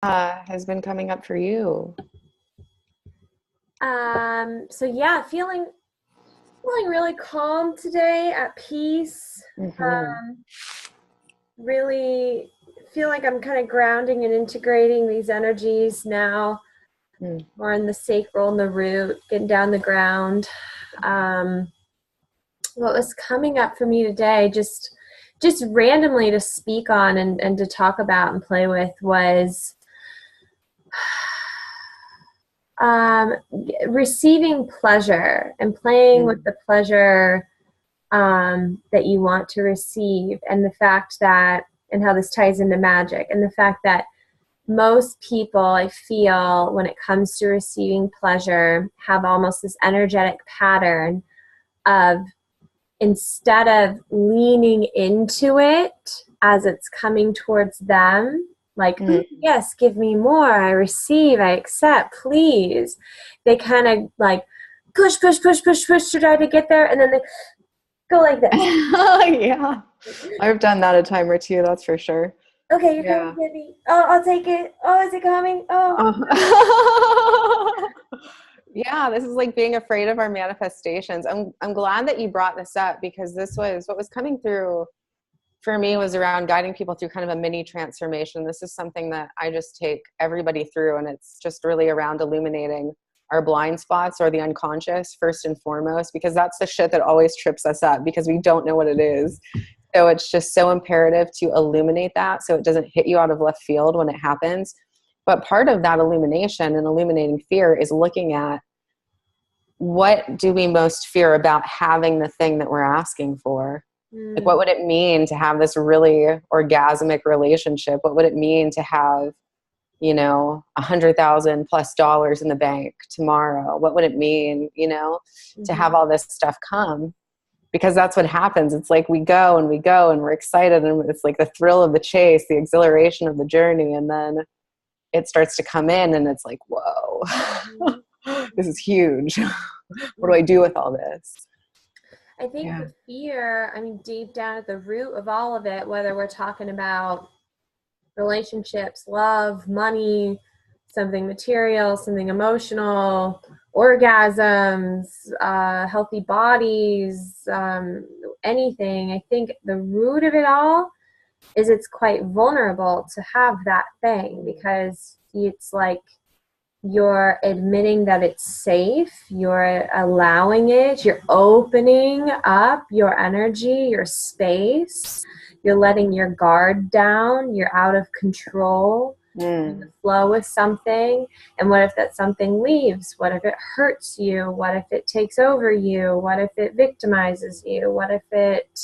has been coming up for you? So yeah, feeling really calm today, at peace. Hmm. Um, really feel like I'm kind of grounding and integrating these energies now, more in the sacral and the root, getting down the ground. Um, what was coming up for me today, just randomly to speak on and to talk about and play with was um, receiving pleasure and playing with the pleasure that you want to receive, and the fact that, and how this ties into magic, and the fact that most people, I feel, when it comes to receiving pleasure, have almost this energetic pattern of, instead of leaning into it as it's coming towards them, like, "Ooh, yes, give me more, I receive, I accept, please," they kind of like push, push, push, push, push to try to get there, and then they go like this. Yeah, I've done that a time or two, that's for sure. Okay, you're coming Yeah. to get me. Oh, I'll take it. Oh, is it coming? Oh. Yeah, this is like being afraid of our manifestations. I'm glad that you brought this up because this was what was coming through for me was around guiding people through kind of a mini transformation. This is something that I just take everybody through, and it's just really around illuminating our blind spots or the unconscious first and foremost, because that's the shit that always trips us up because we don't know what it is. So it's just so imperative to illuminate that so it doesn't hit you out of left field when it happens. But part of that illumination and illuminating fear is looking at, what do we most fear about having the thing that we're asking for? Like, what would it mean to have this really orgasmic relationship? What would it mean to have, $100,000+ in the bank tomorrow? What would it mean, to have all this stuff come? Because that's what happens. It's like we go and we go and we're excited, and it's like the thrill of the chase, the exhilaration of the journey. And then it starts to come in and it's like, whoa, this is huge. What do I do with all this? I think Yeah. the fear, I mean, deep down at the root of all of it, whether we're talking about relationships, love, money, something material, something emotional, orgasms, healthy bodies, anything, I think the root of it all is it's quite vulnerable to have that thing, because it's like you're admitting that it's safe, you're allowing it, you're opening up your energy, your space, you're letting your guard down, you're out of control in the flow with something. And what if that something leaves? What if it hurts you? What if it takes over you? What if it victimizes you? What if it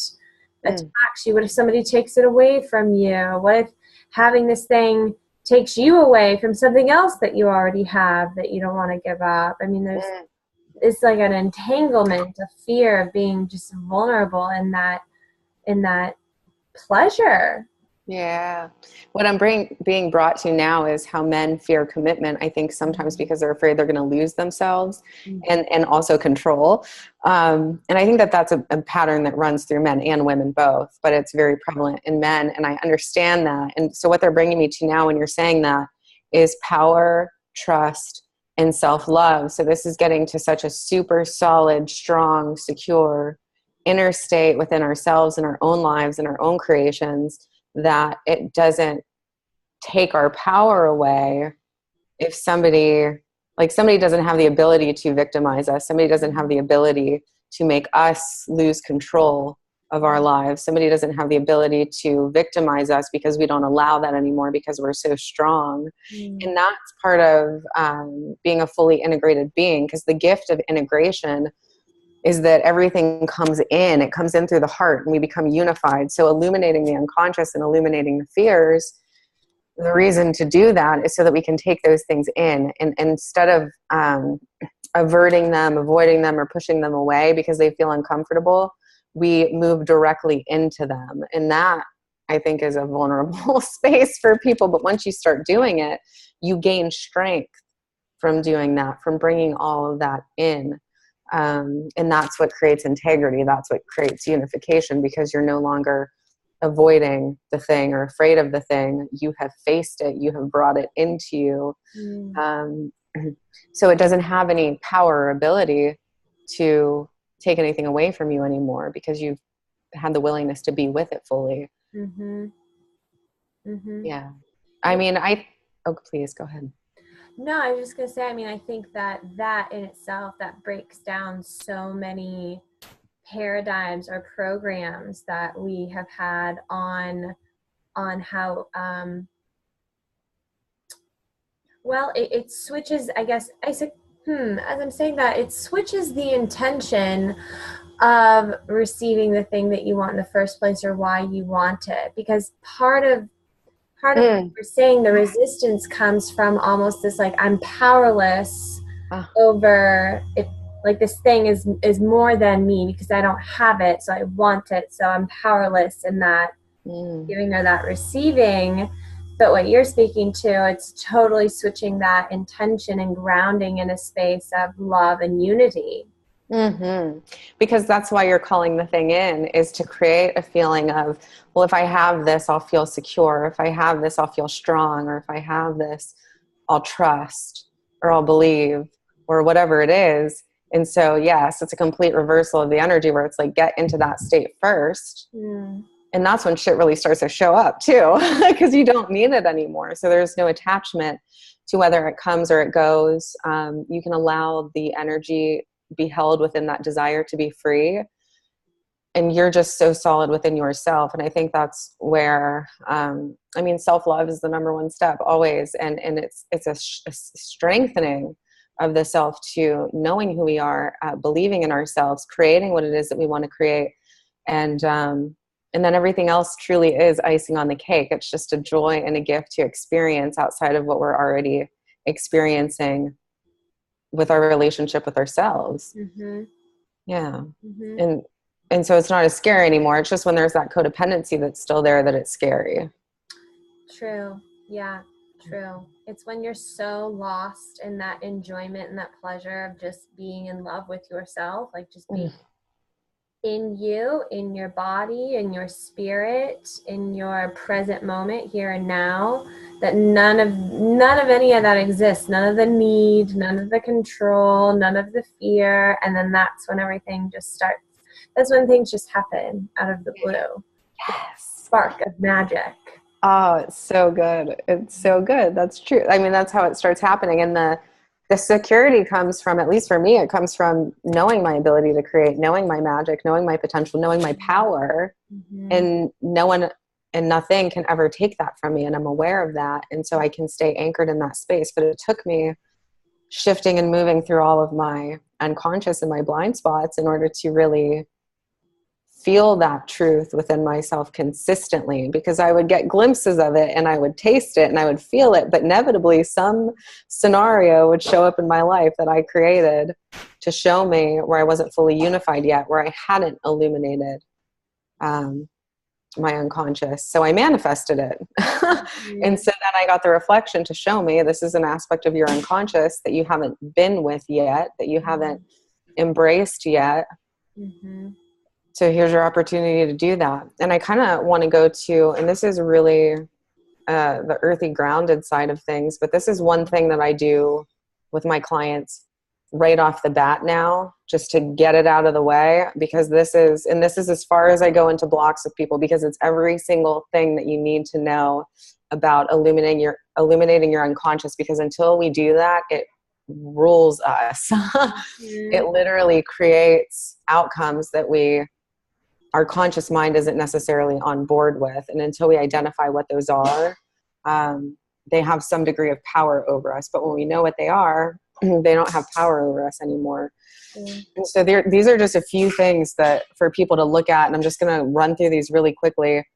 attacks you? What if somebody takes it away from you? What if having this thing takes you away from something else that you already have that you don't want to give up? I mean, it's like an entanglement of fear of being just vulnerable in that pleasure. Yeah. What I'm being brought to now is how men fear commitment, I think sometimes because they're afraid they're going to lose themselves and also control. And I think that that's a pattern that runs through men and women both, but it's very prevalent in men. And I understand that. And so what they're bringing me to now when you're saying that is power, trust, and self-love. So this is getting to such a super solid, strong, secure inner state within ourselves and our own lives and our own creations, that it doesn't take our power away if somebody doesn't have the ability to victimize us. Somebody doesn't have the ability to make us lose control of our lives. Somebody doesn't have the ability to victimize us because we don't allow that anymore because we're so strong. And that's part of being a fully integrated being, because the gift of integration is that everything comes in. It comes in through the heart and we become unified. So illuminating the unconscious and illuminating the fears, the reason to do that is so that we can take those things in, and instead of averting them, avoiding them, or pushing them away because they feel uncomfortable, we move directly into them. And that, I think, is a vulnerable space for people. But once you start doing it, you gain strength from doing that, from bringing all of that in. And that's what creates integrity. That's what creates unification, because you're no longer avoiding the thing or afraid of the thing. You have faced it. You have brought it into you. So it doesn't have any power or ability to take anything away from you anymore, because you've had the willingness to be with it fully. Yeah. I mean, oh, please go ahead. No, I was just going to say, I mean, I think that in itself, that breaks down so many paradigms or programs that we have had on how, well, it switches, I guess, as I'm saying that, it switches the intention of receiving the thing that you want in the first place, or why you want it. Because part of what you're saying, the resistance comes from almost this, like, I'm powerless over it. Like, this thing is more than me because I don't have it, so I want it, so I'm powerless in that giving or that receiving. But what you're speaking to, it's totally switching that intention and grounding in a space of love and unity. Because that's why you're calling the thing in, is to create a feeling of, well, if I have this, I'll feel secure. If I have this, I'll feel strong. Or if I have this, I'll trust, or I'll believe, or whatever it is. And so, yes, it's a complete reversal of the energy, where it's like, get into that state first. And that's when shit really starts to show up too, because you don't need it anymore. So there's no attachment to whether it comes or it goes. You can allow the energy be held within that desire to be free, and you're just so solid within yourself. And I think that's where I mean, self-love is the number one step always, and it's a strengthening of the self, to knowing who we are, believing in ourselves, creating what it is that we want to create, and then everything else truly is icing on the cake. It's just a joy and a gift to experience outside of what we're already experiencing with our relationship with ourselves. Yeah. And so it's not as scary anymore. It's just when there's that codependency that's still there that it's scary. True. Yeah, true. It's when you're so lost in that enjoyment and that pleasure of just being in love with yourself, like just being in you, in your body, in your spirit, in your present moment, here and now, that none of any of that exists. None of the need, none of the control, none of the fear. And then that's when everything just starts. That's when things just happen out of the blue. Yes. Spark of magic. Oh, it's so good. It's so good. That's true. I mean, that's how it starts happening. And the security comes from, at least for me, it comes from knowing my ability to create, knowing my magic, knowing my potential, knowing my power, and no one and nothing can ever take that from me. And I'm aware of that. And so I can stay anchored in that space. But it took me shifting and moving through all of my unconscious and my blind spots in order to really feel that truth within myself consistently, because I would get glimpses of it and I would taste it and I would feel it, but inevitably some scenario would show up in my life that I created to show me where I wasn't fully unified yet, where I hadn't illuminated my unconscious. So I manifested it. And so then I got the reflection to show me, this is an aspect of your unconscious that you haven't been with yet, that you haven't embraced yet. So here's your opportunity to do that. And I kind of want to go to, and this is really the earthy grounded side of things, but this is one thing that I do with my clients right off the bat now, just to get it out of the way, because this is as far as I go into blocks with people, because it's every single thing that you need to know about illuminating your unconscious, because until we do that, it rules us. It literally creates outcomes that our conscious mind isn't necessarily on board with. And until we identify what those are, they have some degree of power over us. But when we know what they are, they don't have power over us anymore. And so these are just a few things that for people to look at. And I'm just going to run through these really quickly.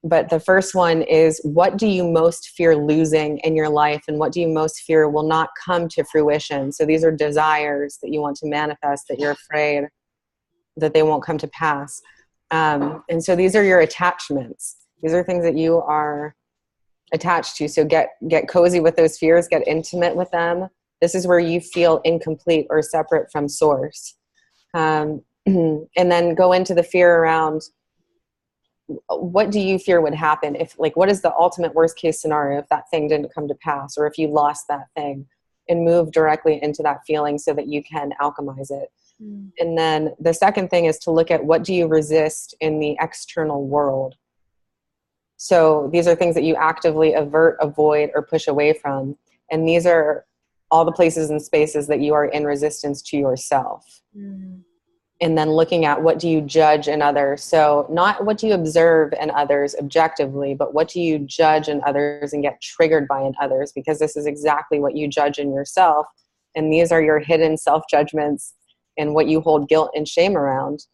But the first one is, what do you most fear losing in your life? And what do you most fear will not come to fruition? So these are desires that you want to manifest, that you're afraid that they won't come to pass. And so these are your attachments. These are things that you are attached to. So get cozy with those fears, get intimate with them. This is where you feel incomplete or separate from source. And then go into the fear around what do you fear would happen if, like, what is the ultimate worst case scenario if that thing didn't come to pass, or if you lost that thing, and move directly into that feeling so that you can alchemize it. And then the second thing is to look at, what do you resist in the external world? So these are things that you actively avert, avoid, or push away from. And these are all the places and spaces that you are in resistance to yourself. And then looking at, what do you judge in others? So not what do you observe in others objectively, but what do you judge in others and get triggered by in others? Because this is exactly what you judge in yourself. And these are your hidden self-judgments and what you hold guilt and shame around.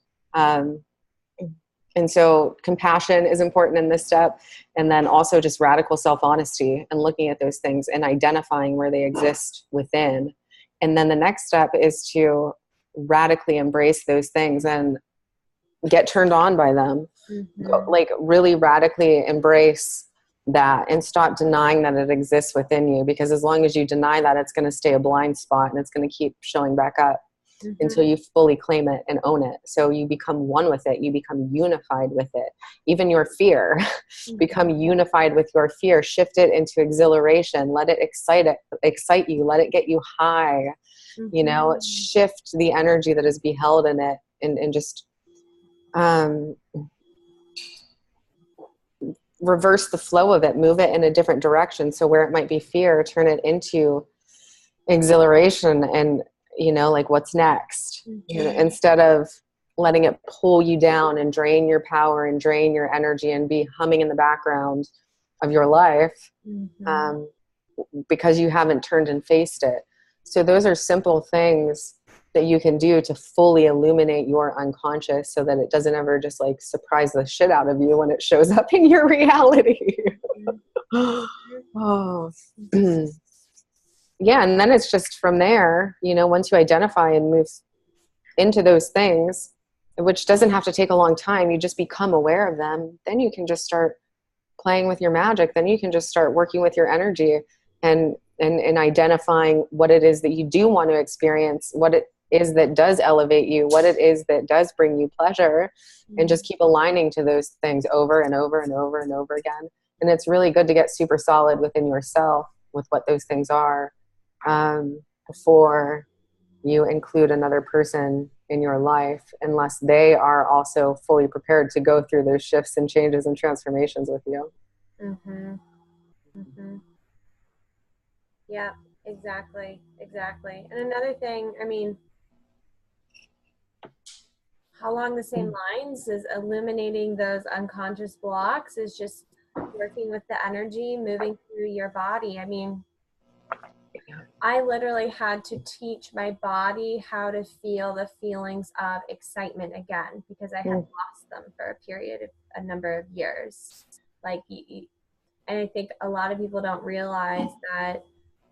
And so compassion is important in this step. And then also just radical self-honesty and looking at those things and identifying where they exist within. And then the next step is to radically embrace those things and get turned on by them. Like really radically embrace that and stop denying that it exists within you, because as long as you deny that, it's going to stay a blind spot and it's going to keep showing back up until you fully claim it and own it. So you become one with it. You become unified with it. Even your fear, become unified with your fear. Shift it into exhilaration. Let it excite you. Let it get you high. You know, shift the energy that is beheld in it, and just reverse the flow of it, move it in a different direction. So where it might be fear, turn it into exhilaration and, you know, like, what's next? You know, instead of letting it pull you down and drain your power and drain your energy and be humming in the background of your life, because you haven't turned and faced it. So those are simple things that you can do to fully illuminate your unconscious, so that it doesn't ever just like surprise the shit out of you when it shows up in your reality. Yeah. And then it's just from there, you know, once you identify and move into those things, which doesn't have to take a long time, you just become aware of them. Then you can just start playing with your magic. Then you can just start working with your energy and identifying what it is that you do want to experience, what it is that does elevate you, what it is that does bring you pleasure, and just keep aligning to those things over and over and over and over again. And it's really good to get super solid within yourself with what those things are, before you include another person in your life, unless they are also fully prepared to go through those shifts and changes and transformations with you. Yeah, exactly. And another thing, I mean, along the same lines is illuminating those unconscious blocks, is just working with the energy, moving through your body. I mean, I literally had to teach my body how to feel the feelings of excitement again, because I had lost them for a number of years. Like, and I think a lot of people don't realize that,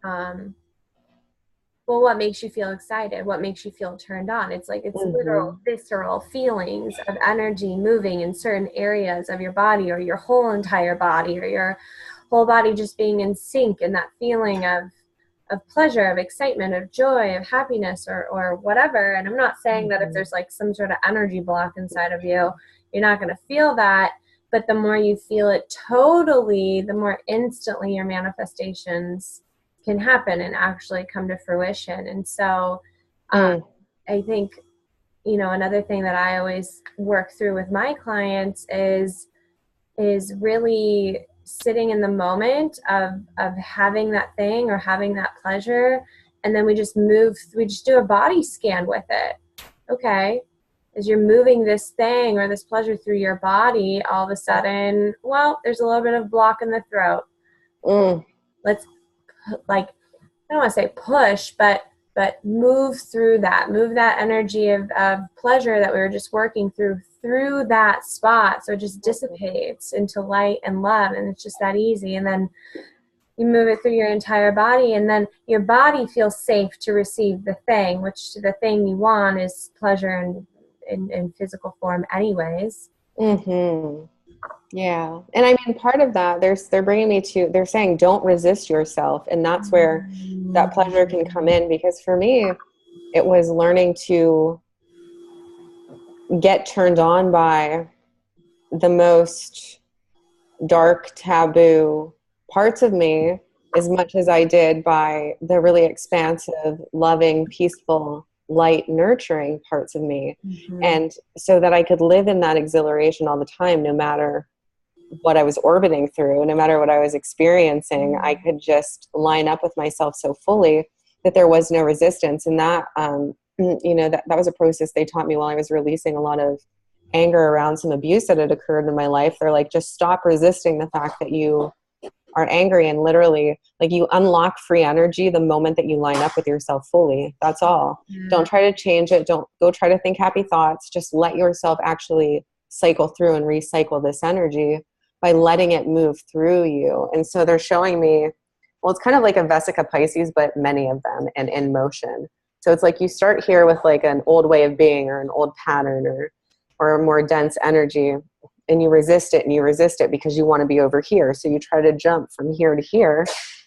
well, what makes you feel excited? What makes you feel turned on? It's like, it's literal, visceral feelings of energy moving in certain areas of your body, or your whole entire body, or your whole body just being in sync, and that feeling of pleasure, of excitement, of joy, of happiness, or whatever. And I'm not saying that if there's like some sort of energy block inside of you, you're not going to feel that. But the more you feel it totally, the more instantly your manifestations can happen and actually come to fruition. And so I think, you know, another thing that I always work through with my clients is really sitting in the moment of having that thing or having that pleasure. And then we just do a body scan with it. Okay. As you're moving this thing or this pleasure through your body, all of a sudden, well, there's a little bit of block in the throat. Let's, like, I don't want to say push, but move through that. Move that energy of pleasure that we were just working through that spot, so it just dissipates into light and love, and it's just that easy. And then you move it through your entire body, and then your body feels safe to receive the thing, which the thing you want is pleasure in physical form anyways. Yeah. And I mean, part of that, they're bringing me to, they're saying, don't resist yourself. And that's where that pleasure can come in. Because for me, it was learning to get turned on by the most dark, taboo parts of me as much as I did by the really expansive, loving, peaceful, light, nurturing parts of me. Mm-hmm. And so that I could live in that exhilaration all the time, no matter what I was orbiting through, no matter what I was experiencing, I could just line up with myself so fully that there was no resistance. And that, that was a process they taught me while I was releasing a lot of anger around some abuse that had occurred in my life. They're like, just stop resisting the fact that you are angry, and literally, like, you unlock free energy the moment that you line up with yourself fully. That's all. Don't try to change it. Don't go try to think happy thoughts. Just let yourself actually cycle through and recycle this energy by letting it move through you. And so they're showing me, well, it's kind of like a Vesica Pisces, but many of them and in motion. So it's like you start here with like an old way of being or an old pattern or a more dense energy, and you resist it because you want to be over here. So you try to jump from here to here.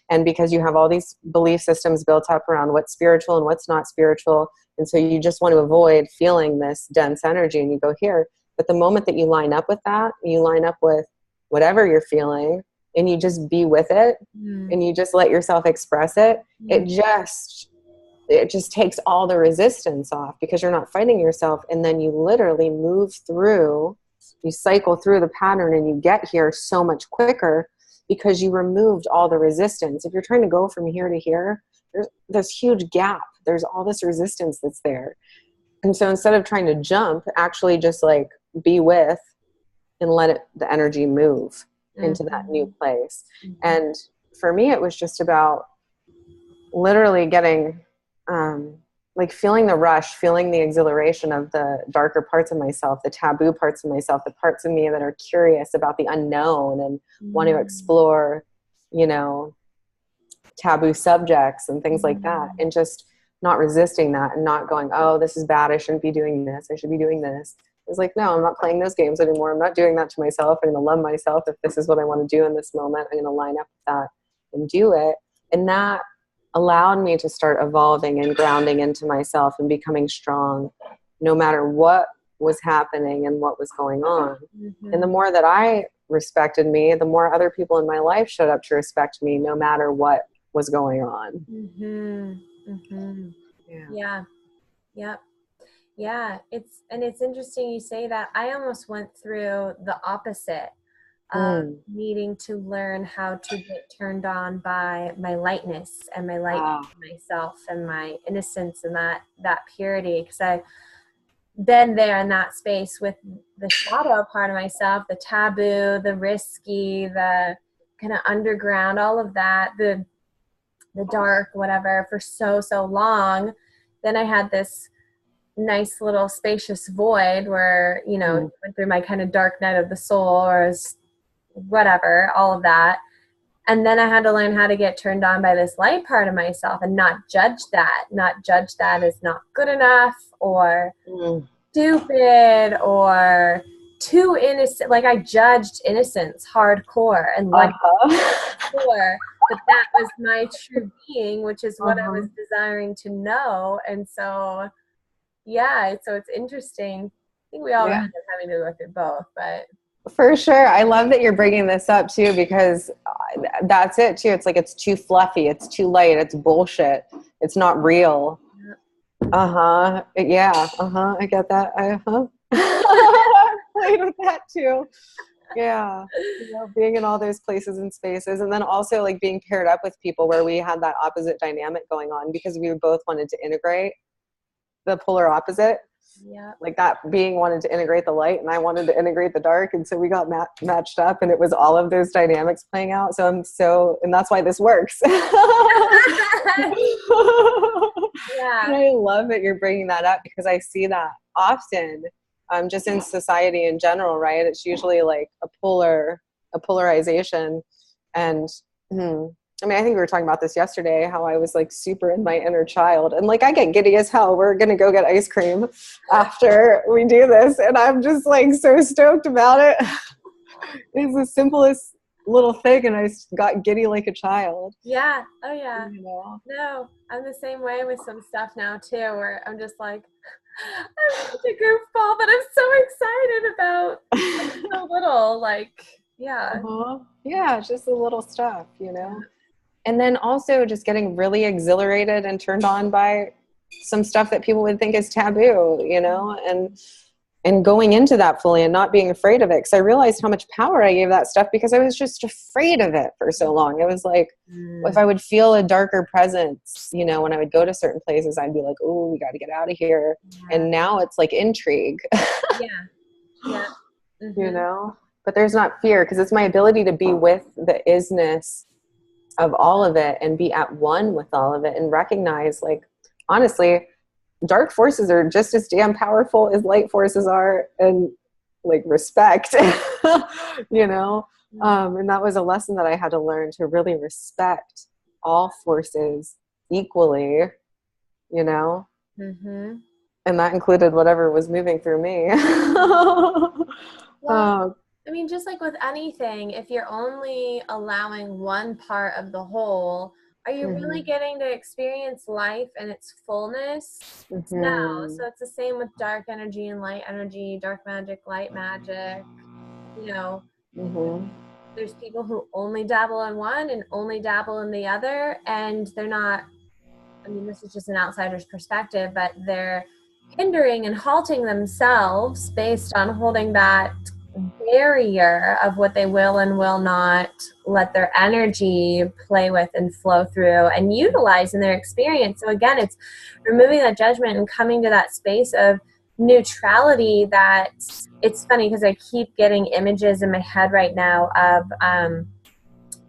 And because you have all these belief systems built up around what's spiritual and what's not spiritual, and so you just want to avoid feeling this dense energy, and you go here. But the moment that you line up with that, you line up with whatever you're feeling, and you just be with it, and you just let yourself express it, it just takes all the resistance off, because you're not fighting yourself. And then you literally move through, you cycle through the pattern, and you get here so much quicker because you removed all the resistance. If you're trying to go from here to here, there's this huge gap. There's all this resistance that's there. And so instead of trying to jump, actually just like be with and let the energy move into that new place. And for me, it was just about literally getting, like feeling the rush, feeling the exhilaration of the darker parts of myself, the taboo parts of myself, the parts of me that are curious about the unknown and want to explore, taboo subjects and things like that. And just not resisting that and not going, oh, this is bad, I shouldn't be doing this, I should be doing this. It's like, no, I'm not playing those games anymore. I'm not doing that to myself. I'm going to love myself. If this is what I want to do in this moment, I'm going to line up with that and do it. And that allowed me to start evolving and grounding into myself and becoming strong no matter what was happening and what was going on. And the more that I respected me, the more other people in my life showed up to respect me no matter what was going on. Yeah. Yep. Yeah, it's interesting you say that. I almost went through the opposite of needing to learn how to get turned on by my lightness and my light myself and my innocence and that purity, because I've been there in that space with the shadow part of myself, the taboo, the risky, the kind of underground, all of that, the dark, whatever, for so long. Then I had this nice little spacious void where, went through my kind of dark night of the soul, or whatever, all of that. And then I had to learn how to get turned on by this light part of myself and not judge that as not good enough or stupid or too innocent. Like I judged innocence hardcore and like hardcore, but that was my true being, which is what I was desiring to know. And so so it's interesting. I think we all end up having to go through both, but for sure. I love that you're bringing this up too, because that's it too. It's like, it's too fluffy. It's too light. It's bullshit. It's not real. Yeah. I get that. I played with that too. Yeah. Being in all those places and spaces. And then also like being paired up with people where we had that opposite dynamic going on, because we both wanted to integrate the polar opposite. Yeah. Like that being wanted to integrate the light and I wanted to integrate the dark. And so we got matched up, and it was all of those dynamics playing out. And that's why this works. Yeah. And I love that you're bringing that up, because I see that often, just in society in general, right? It's usually like a polarization. And I think we were talking about this yesterday, how I was like super in my inner child, and like I get giddy as hell. We're going to go get ice cream after we do this. And I'm just like so stoked about it. It's the simplest little thing. And I got giddy like a child. Yeah. Oh yeah. No, I'm the same way with some stuff now too, where I'm just like, I'm such a goofball, but I'm so excited about so little. Like, yeah. Uh-huh. Yeah, just the little stuff, And then also just getting really exhilarated and turned on by some stuff that people would think is taboo, and going into that fully and not being afraid of it. Because I realized how much power I gave that stuff because I was just afraid of it for so long. It was like, if I would feel a darker presence, when I would go to certain places, I'd be like, oh, we got to get out of here. Yeah. And now it's like intrigue. Yeah. Yeah. Mm-hmm. But there's not fear because it's my ability to be with the isness of all of it and be at one with all of it and recognize, like, honestly, dark forces are just as damn powerful as light forces are, and like respect, and that was a lesson that I had to learn, to really respect all forces equally, Mm-hmm. and that included whatever was moving through me. Well, I mean, just like with anything, if you're only allowing one part of the whole, are you really getting to experience life in its fullness? No. So it's the same with dark energy and light energy, dark magic, light magic. There's people who only dabble in one and only dabble in the other, and they're not, I mean, this is just an outsider's perspective, but they're hindering and halting themselves based on holding that barrier of what they will and will not let their energy play with and flow through and utilize in their experience. So again, it's removing that judgment and coming to that space of neutrality. That it's funny because I keep getting images in my head right now of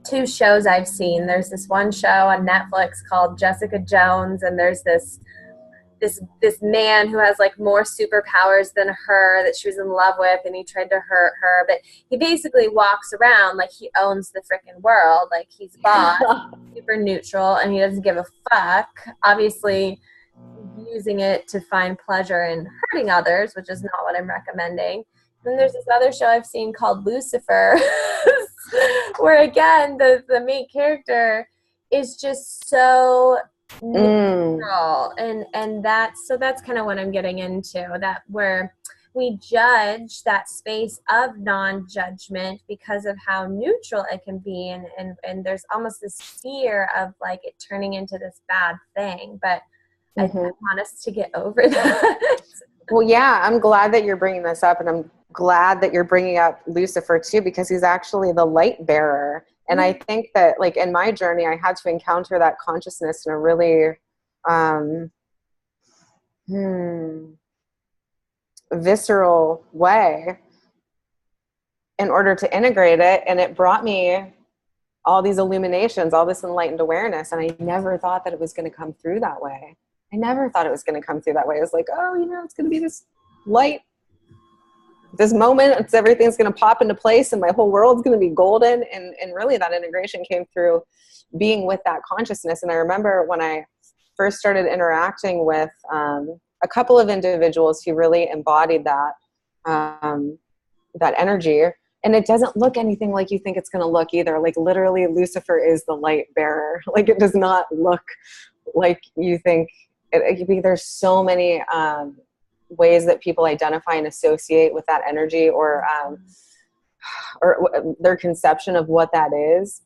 two shows I've seen. There's this one show on Netflix called Jessica Jones, and there's this man who has like more superpowers than her that she was in love with, and he tried to hurt her, but he basically walks around like he owns the freaking world, like he's boss, super neutral, and he doesn't give a fuck, obviously using it to find pleasure in hurting others, which is not what I'm recommending. Then there's this other show I've seen called Lucifer, where again the main character is just so neutral, and that's kind of what I'm getting into, that where we judge that space of non-judgment because of how neutral it can be, and there's almost this fear of like it turning into this bad thing, but I want us to get over that. Well, yeah, I'm glad that you're bringing this up, and I'm glad that you're bringing up Lucifer too, because he's actually the light bearer. And I think that, like, in my journey, I had to encounter that consciousness in a really visceral way in order to integrate it. And it brought me all these illuminations, all this enlightened awareness. And I never thought that it was going to come through that way. I never thought it was going to come through that way. It was like, oh, it's going to be this light, this moment, everything's going to pop into place and my whole world's going to be golden. And really that integration came through being with that consciousness. And I remember when I first started interacting with a couple of individuals who really embodied that, that energy. And it doesn't look anything like you think it's going to look either. Like literally Lucifer is the light bearer. Like it does not look like you think. There's so many ways that people identify and associate with that energy, or their conception of what that is.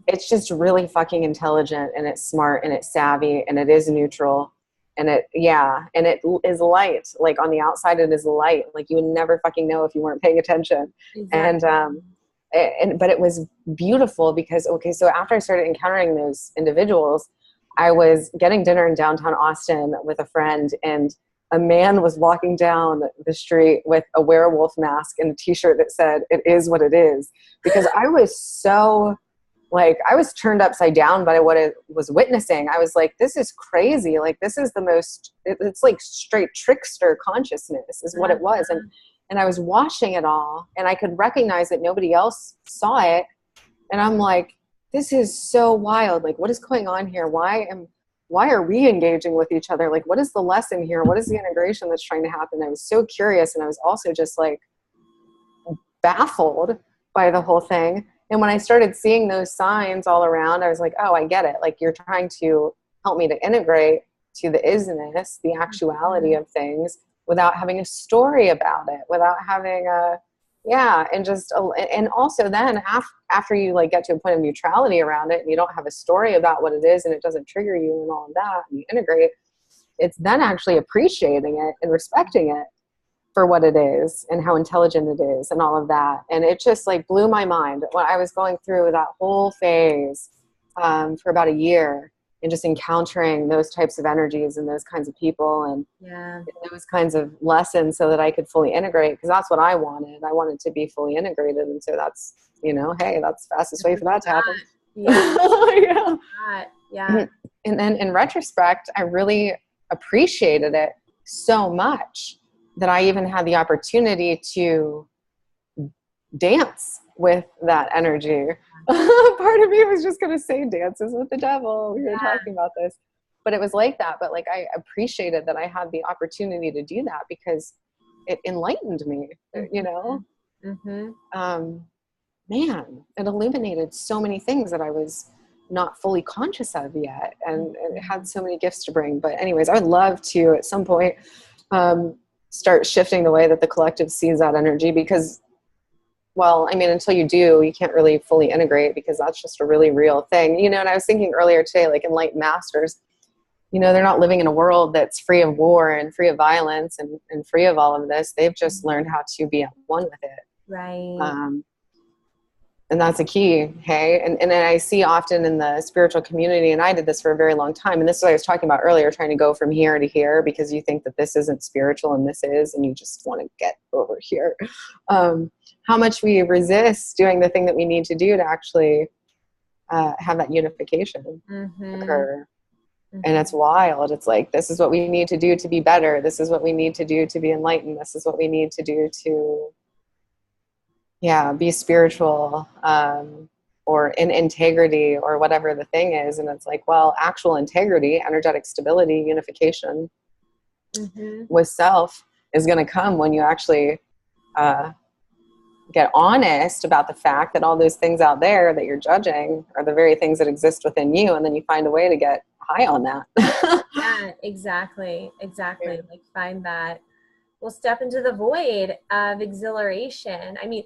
It's just really fucking intelligent, and it's smart, and it's savvy, and it is neutral, and it is light. Like on the outside, it is light. Like you would never fucking know if you weren't paying attention. Exactly. But it was beautiful because, so after I started encountering those individuals, I was getting dinner in downtown Austin with a friend, and a man was walking down the street with a werewolf mask and a t-shirt that said, "It is what it is." Because I was so, like, I was turned upside down by what I was witnessing. I was like, this is crazy. Like, this is the most, it's like straight trickster consciousness is what it was. And I was watching it all, and I could recognize that nobody else saw it. And I'm like, this is so wild. Like, what is going on here? Why are we engaging with each other? Like, what is the lesson here? What is the integration that's trying to happen? I was so curious. And I was also just like baffled by the whole thing. And when I started seeing those signs all around, I was like, oh, I get it. Like, you're trying to help me to integrate to the isness, the actuality of things, without having a story about it, without having a, and also then after you like get to a point of neutrality around it and you don't have a story about what it is and it doesn't trigger you and all of that, and you integrate, it's then actually appreciating it and respecting it for what it is and how intelligent it is and all of that. And it just like blew my mind when I was going through that whole phase for about a year, and just encountering those types of energies and those kinds of people and those kinds of lessons so that I could fully integrate, because that's what I wanted. I wanted to be fully integrated. And so that's, hey, that's the fastest way for that to happen. Yeah. And then in retrospect, I really appreciated it so much that I even had the opportunity to dance with that energy. Part of me was just going to say dances with the devil. We were talking about this, but it was like that. But like, I appreciated that I had the opportunity to do that because it enlightened me, man, it illuminated so many things that I was not fully conscious of yet. And it had so many gifts to bring. But anyways, I would love to at some point, start shifting the way that the collective sees that energy, because until you do, you can't really fully integrate, because that's just a really real thing. And I was thinking earlier today, like enlightened masters, they're not living in a world that's free of war and free of violence and free of all of this. They've just learned how to be at one with it. Right. And that's a key. Hey. And then I see often in the spiritual community, and I did this for a very long time. And this is what I was talking about earlier, trying to go from here to here because you think that this isn't spiritual and this is, and you just want to get over here. How much we resist doing the thing that we need to do to actually have that unification occur. And it's wild. It's like, this is what we need to do to be better. This is what we need to do to be enlightened. This is what we need to do to be spiritual, or in integrity, or whatever the thing is. And it's like, well, actual integrity, energetic stability, unification with self is going to come when you actually get honest about the fact that all those things out there that you're judging are the very things that exist within you. And then you find a way to get high on that. Yeah, exactly. Yeah. Like find that. We'll step into the void of exhilaration. I mean,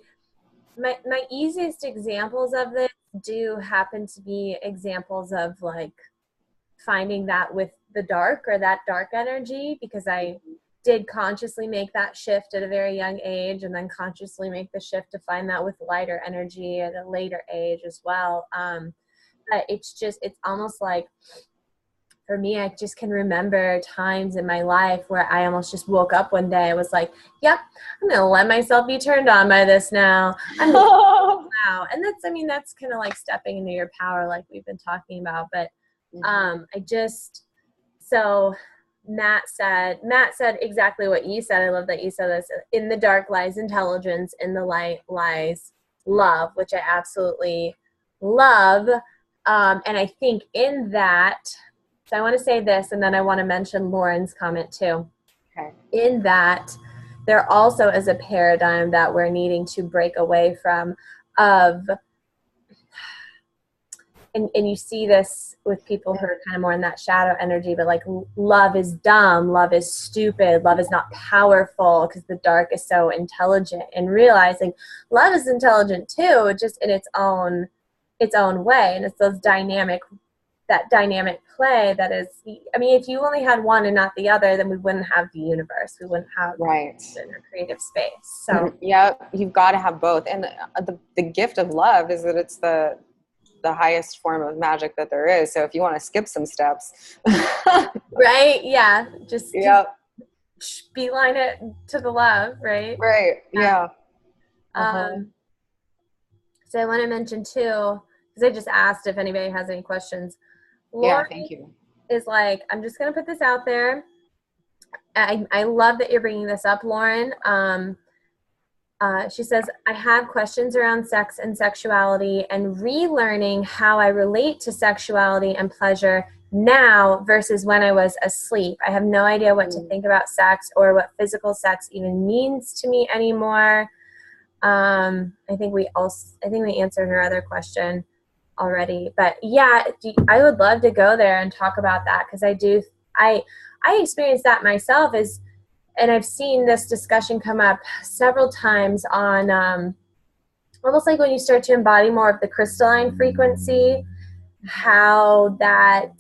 my easiest examples of this do happen to be examples of like finding that with the dark, or that dark energy, because I did consciously make that shift at a very young age, and then consciously make the shift to find that with lighter energy at a later age as well. But it's almost like, for me, I just can remember times in my life where I almost just woke up one day. I was like, yep, I'm going to let myself be turned on by this now. Wow. And that's kind of like stepping into your power, like we've been talking about. But so Matt said exactly what you said. I love that you said this. In the dark lies intelligence. In the light lies love, which I absolutely love. And I think in that, so I want to say this, and then I want to mention Lauren's comment too. Okay. In that, there also is a paradigm that we're needing to break away from and you see this with people who are kind of more in that shadow energy, but like love is dumb, love is stupid, love is not powerful, because the dark is so intelligent, and realizing love is intelligent too, just in its own way. And it's that dynamic play that is, if you only had one and not the other, then we wouldn't have the universe. We wouldn't have a creative space. So yeah, you've got to have both. And the gift of love is that it's the highest form of magic that there is. So if you want to skip some steps, right? Yeah. Just beeline it to the love, right? Right. Yeah. So I want to mention too, because I just asked if anybody has any questions. Lauren thank you. Is like, I'm just going to put this out there. I love that you're bringing this up, Lauren. She says, I have questions around sex and sexuality and relearning how I relate to sexuality and pleasure now versus when I was asleep. I have no idea what to think about sex or what physical sex even means to me anymore. I think we answered her other question already, but yeah, I would love to go there and talk about that, because I I experienced that myself, and I've seen this discussion come up several times on almost like when you start to embody more of the crystalline frequency, how that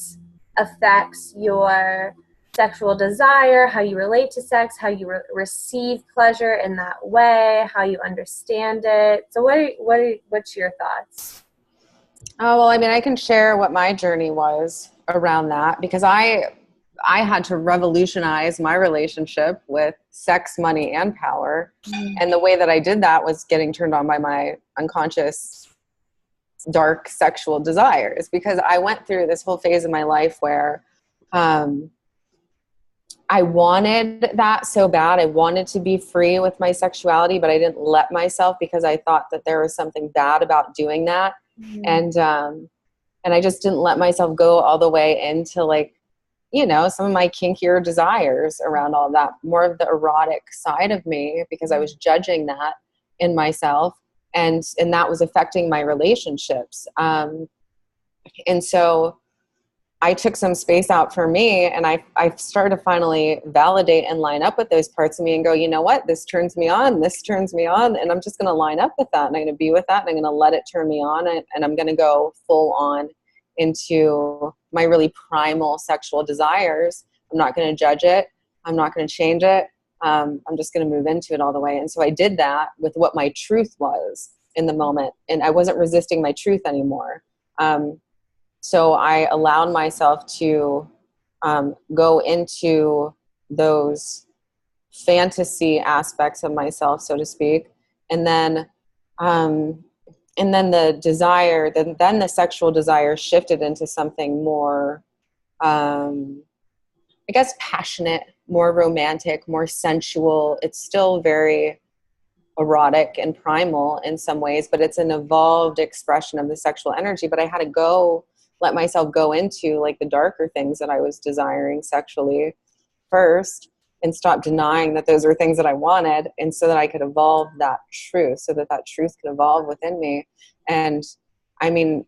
affects your sexual desire, how you relate to sex, how you receive pleasure in that way, how you understand it. So what's your thoughts? Oh, well, I mean, I can share what my journey was around that, because I had to revolutionize my relationship with sex, money, and power. And the way that I did that was getting turned on by my unconscious dark sexual desires, because I went through this whole phase of my life where I wanted that so bad. I wanted to be free with my sexuality, but I didn't let myself, because I thought that there was something bad about doing that. And I just didn't let myself go all the way into, like, you know, some of my kinkier desires around all that, more of the erotic side of me, because I was judging that in myself, and that was affecting my relationships. And so I took some space out for me, and I started to finally validate and line up with those parts of me and go, you know what, this turns me on, and I'm just going to line up with that, and I'm going to be with that, and I'm going to let it turn me on, and I'm going to go full on into my really primal sexual desires. I'm not going to judge it. I'm not going to change it. I'm just going to move into it all the way. And so I did that with what my truth was in the moment, and I wasn't resisting my truth anymore. So I allowed myself to go into those fantasy aspects of myself, so to speak, and then the desire, then the sexual desire shifted into something more, I guess, passionate, more romantic, more sensual. It's still very erotic and primal in some ways, but it's an evolved expression of the sexual energy. But I had to let myself go into, like, the darker things that I was desiring sexually first, and stop denying that those were things that I wanted, and so that I could evolve that truth, so that truth could evolve within me. And I mean,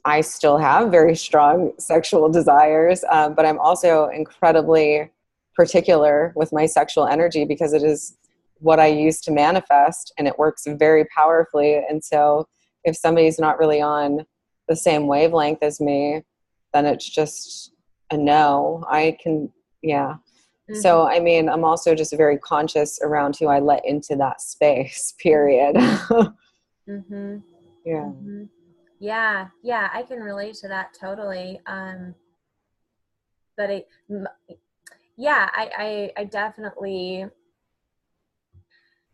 I still have very strong sexual desires, but I'm also incredibly particular with my sexual energy, because it is what I use to manifest, and it works very powerfully. And so if somebody's not really on the same wavelength as me, then it's just a no. So, I mean, I'm also just very conscious around who I let into that space, period. Yeah, I can relate to that totally. But I definitely,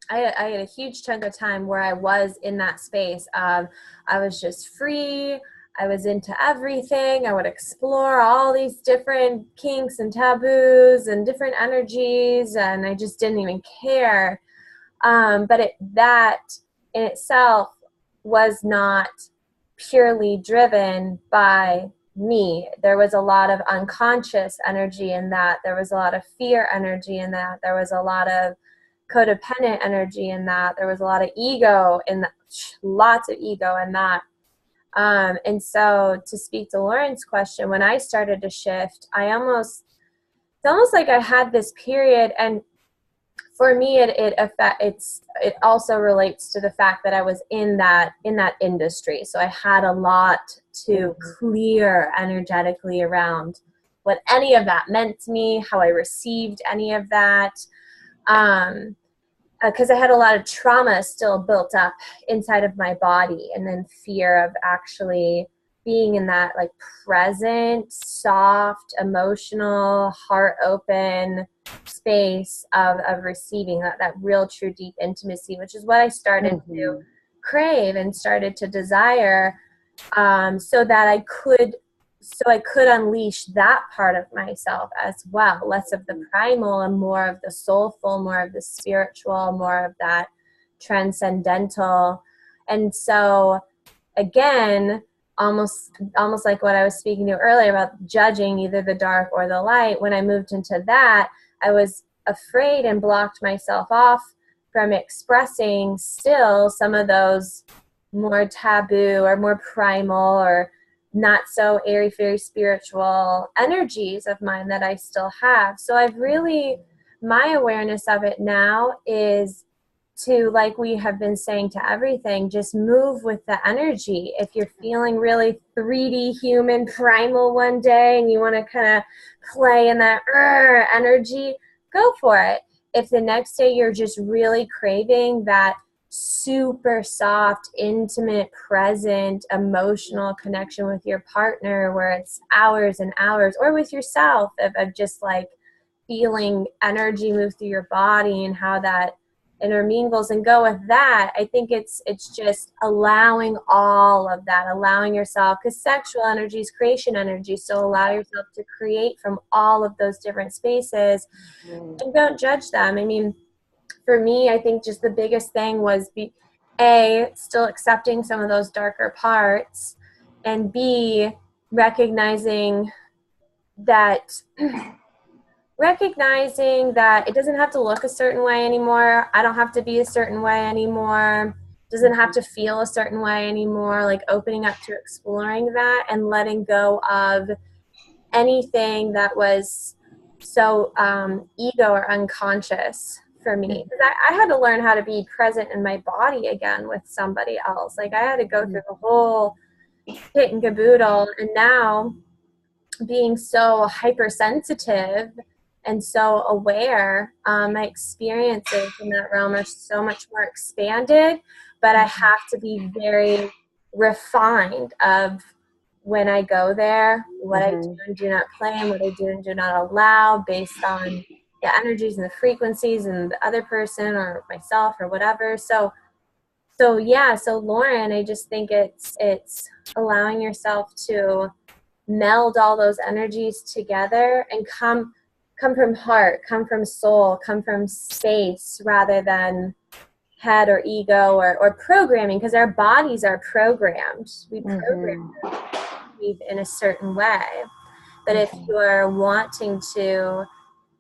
I had a huge chunk of time where I was in that space of, I was just free. I was into everything. I would explore all these different kinks and taboos and different energies, and I just didn't even care. But that in itself was not purely driven by me. There was a lot of unconscious energy in that. There was a lot of fear energy in that. There was a lot of codependent energy in that. There was a lot of ego in that, lots of ego in that. And so, to speak to Lauren's question, when I started to shift, it's almost like I had this period, and for me, it also relates to the fact that I was in that industry. So I had a lot to clear energetically around what any of that meant to me, how I received any of that. Because I had a lot of trauma still built up inside of my body, and then fear of actually being in that, like, present, soft, emotional, heart open space of receiving that real, true, deep intimacy, which is what I started to crave and started to desire, so I could unleash that part of myself as well, less of the primal and more of the soulful, more of the spiritual, more of that transcendental. And so, again, almost like what I was speaking to earlier about judging either the dark or the light, when I moved into that, I was afraid and blocked myself off from expressing still some of those more taboo or more primal or not so airy fairy spiritual energies of mine that I still have. So I've really, my awareness of it now is to, like we have been saying to everything, just move with the energy. If you're feeling really 3D human primal one day and you want to kind of play in that energy, go for it. If the next day you're just really craving that super soft, intimate, present, emotional connection with your partner where it's hours and hours, or with yourself of just like feeling energy move through your body and how that intermingles, and go with that. I think it's just allowing all of that, allowing yourself, because sexual energy is creation energy, so allow yourself to create from all of those different spaces, and don't judge them. I mean, for me, I think just the biggest thing was still accepting some of those darker parts, and B, recognizing that it doesn't have to look a certain way anymore. I don't have to be a certain way anymore. Doesn't have to feel a certain way anymore. Like opening up to exploring that and letting go of anything that was so ego or unconscious for me. Because I had to learn how to be present in my body again with somebody else. Like I had to go through the whole kit and caboodle, and now being so hypersensitive and so aware, my experiences in that realm are so much more expanded, but I have to be very refined of when I go there, what I do and do not claim, what I do and do not allow based on the energies and the frequencies and the other person or myself or whatever. So Lauren, I just think it's allowing yourself to meld all those energies together and come from heart, come from soul, come from space rather than head or ego or programming, because our bodies are programmed. We program in a certain way. But if you're wanting to,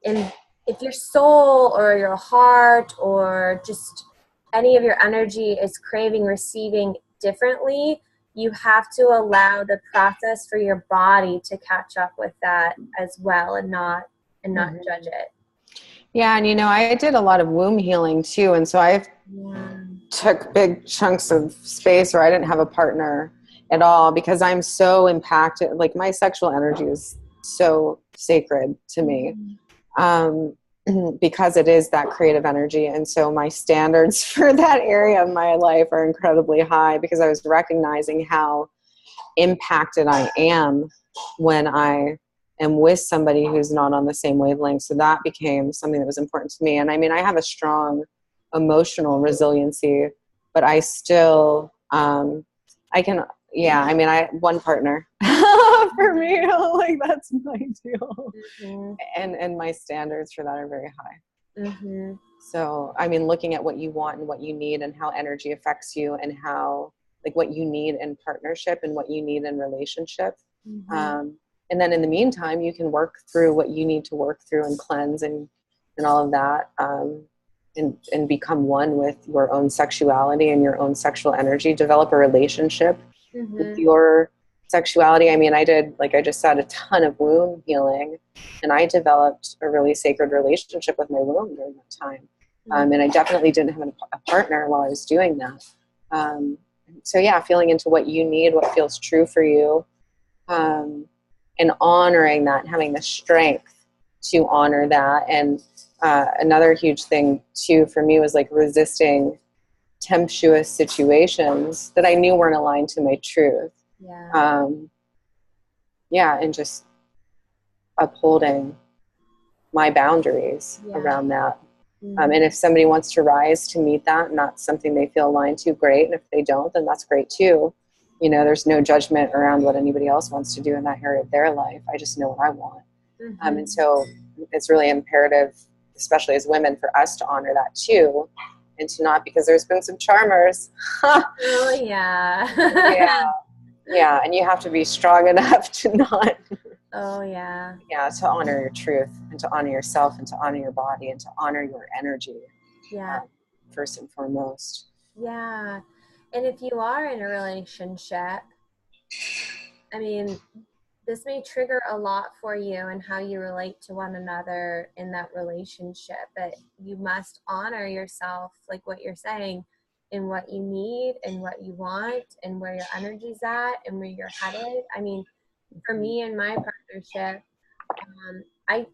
if your soul or your heart or just any of your energy is craving receiving differently, you have to allow the process for your body to catch up with that as well, and not judge it. Yeah, and I did a lot of womb healing too, and so I took big chunks of space where I didn't have a partner at all, because I'm so impacted. Like my sexual energy is so sacred to me, because it is that creative energy, and so my standards for that area of my life are incredibly high, because I was recognizing how impacted I am when I am with somebody who's not on the same wavelength. So that became something that was important to me. And I mean, I have a strong emotional resiliency, but I still, I one partner for me, like that's my deal. And my standards for that are very high. So, I mean, looking at what you want and what you need and how energy affects you, and how, like, what you need in partnership and what you need in relationship. And then in the meantime, you can work through what you need to work through and cleanse and all of that, and become one with your own sexuality and your own sexual energy. Develop a relationship with your sexuality. I mean, I did, like I just said, a ton of womb healing, and I developed a really sacred relationship with my womb during that time. And I definitely didn't have a partner while I was doing that. So yeah, feeling into what you need, what feels true for you, and honoring that, and having the strength to honor that. And another huge thing too for me was like resisting tempestuous situations that I knew weren't aligned to my truth. And just upholding my boundaries around that. And if somebody wants to rise to meet that and that's something they feel aligned to, great. And if they don't, then that's great too. There's no judgment around what anybody else wants to do in that area of their life. I just know what I want. And so it's really imperative, especially as women, for us to honor that too, and to not, because there's been some charmers. Oh yeah. Yeah. And you have to be strong enough to not. To honor your truth, and to honor yourself, and to honor your body, and to honor your energy. First and foremost. And if you are in a relationship, I mean, this may trigger a lot for you and how you relate to one another in that relationship, but you must honor yourself, like what you're saying, in what you need and what you want and where your energy's at and where you're headed. I mean, for me and my partnership, I